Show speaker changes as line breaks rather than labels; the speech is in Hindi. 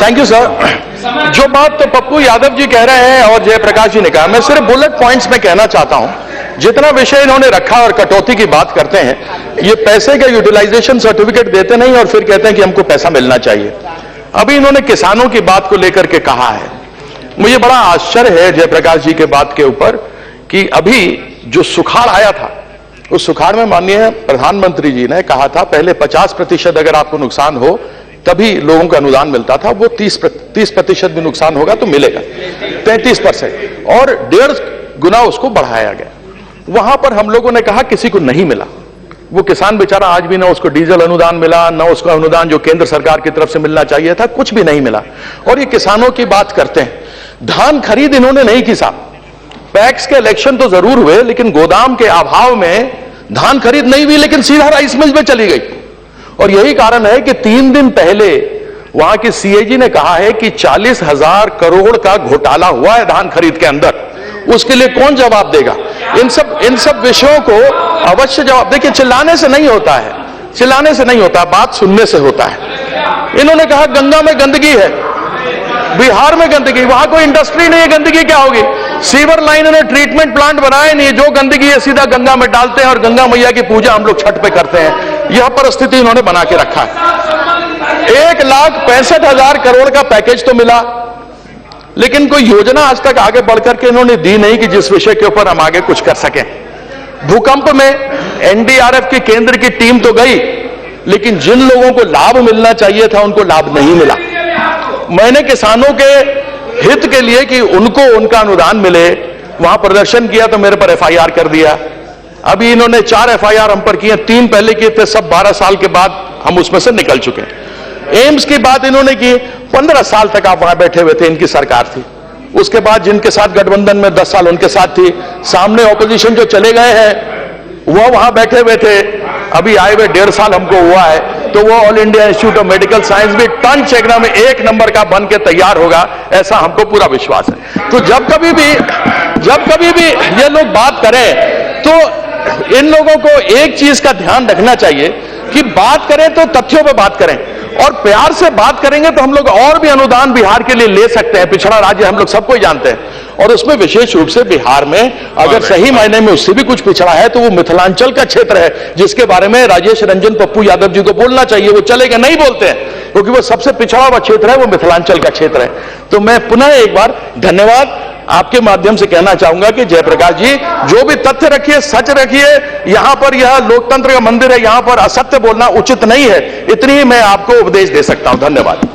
Thank you sir. जो बात तो पप्पू यादव जी कह रहे हैं और जयप्रकाश जी ने कहा, मैं सिर्फ बुलेट पॉइंट्स में कहना चाहता हूं। जितना विषय इन्होंने रखा और कटौती की बात करते हैं, ये पैसे का यूटिलाइजेशन सर्टिफिकेट देते नहीं और फिर कहते हैं कि हमको पैसा मिलना चाहिए। अभी इन्होंने किसानों की बात को लेकर के कहा है, मुझे बड़ा आश्चर्य है जयप्रकाश जी के बात के ऊपर कि अभी जो सुखाड़ आया था, उस सुखाड़ में माननीय प्रधानमंत्री जी ने कहा था पहले 50% अगर आपको नुकसान हो तभी लोगों को अनुदान मिलता था, वो 30% भी नुकसान होगा तो मिलेगा 33%, और 1.5 गुना उसको बढ़ाया गया। वहां पर हम लोगों ने कहा किसी को नहीं मिला, वो किसान बेचारा आज भी ना उसको डीजल अनुदान मिला, ना उसको अनुदान जो केंद्र सरकार की तरफ से मिलना चाहिए था, कुछ भी नहीं मिला। और ये किसानों की बात करते हैं, धान खरीद इन्होंने नहीं की साहब। पैक्स के इलेक्शन तो जरूर हुए लेकिन गोदाम के अभाव में धान खरीद नहीं हुई, लेकिन सीधा राइस मिल में चली गई। और यही कारण है कि 3 दिन पहले वहां की सीएजी ने कहा है कि 40,000 करोड़ का घोटाला हुआ है धान खरीद के अंदर। उसके लिए कौन जवाब देगा? इन सब विषयों को अवश्य जवाब। देखिए, चिल्लाने से नहीं होता है, चिल्लाने से नहीं होता, बात सुनने से होता है। इन्होंने कहा गंगा में गंदगी है, बिहार में गंदगी, वहां कोई इंडस्ट्री नहीं है, गंदगी क्या होगी? सीवर लाइन ने ट्रीटमेंट प्लांट बनाए नहीं, जो गंदगी है सीधा गंगा में डालते हैं और गंगा मैया की पूजा हम लोग छठ पे करते हैं। यह परिस्थिति इन्होंने बना के रखा है। 1,65,000 करोड़ का पैकेज तो मिला, लेकिन कोई योजना आज तक आगे बढ़कर के इन्होंने दी नहीं कि जिस विषय के ऊपर हम आगे कुछ कर सकें। भूकंप में एनडीआरएफ की केंद्र की टीम तो गई, लेकिन जिन लोगों को लाभ मिलना चाहिए था उनको लाभ नहीं मिला। मैंने किसानों के हित के लिए कि उनको उनका अनुदान मिले वहां प्रदर्शन किया तो मेरे पर एफआईआर कर दिया। अभी इन्होंने 4 एफआईआर हम पर किए, 3 पहले किए थे, सब 12 साल के बाद हम उसमें से निकल चुके। एम्स की बात इन्होंने की, 15 साल तक आप वहां बैठे हुए थे, इनकी सरकार थी। उसके बाद जिनके साथ गठबंधन में 10 साल उनके साथ थी, सामने ऑपोजिशन जो चले गए हैं वो वहां बैठे हुए थे। अभी आए हुए 1.5 साल हमको हुआ है, तो वो all India institute of medical science भी टन चेकना में 1 नंबर का बन के तैयार होगा, ऐसा हमको पूरा विश्वास है। तो जब कभी भी ये लोग बात करें तो इन लोगों को एक चीज का ध्यान रखना चाहिए कि बात करें तो तथ्यों पे बात करें, और प्यार से बात करेंगे तो हम लोग और भी अनुदान बिहार के लिए ले सकते हैं। पिछड़ा राज्य हम लोग सबको जानते हैं, और उसमें विशेष रूप से बिहार में अगर सही मायने में उससे भी कुछ पिछड़ा है तो वो मिथिलांचल का क्षेत्र है, जिसके बारे में राजेश रंजन पप्पू यादव जी को बोलना चाहिए। वो चलेगा, नहीं बोलते हैं, क्योंकि वो सबसे पिछड़ा हुआ क्षेत्र है, वो मिथिलांचल का क्षेत्र है। तो मैं पुनः एक बार धन्यवाद आपके माध्यम से कहना चाहूंगा कि जयप्रकाश जी, जो भी तथ्य रखिए, सच रखिए। यहां पर यह लोकतंत्र का मंदिर है, यहां पर असत्य बोलना उचित नहीं है। इतनी ही मैं आपको उपदेश दे सकता हूं। धन्यवाद।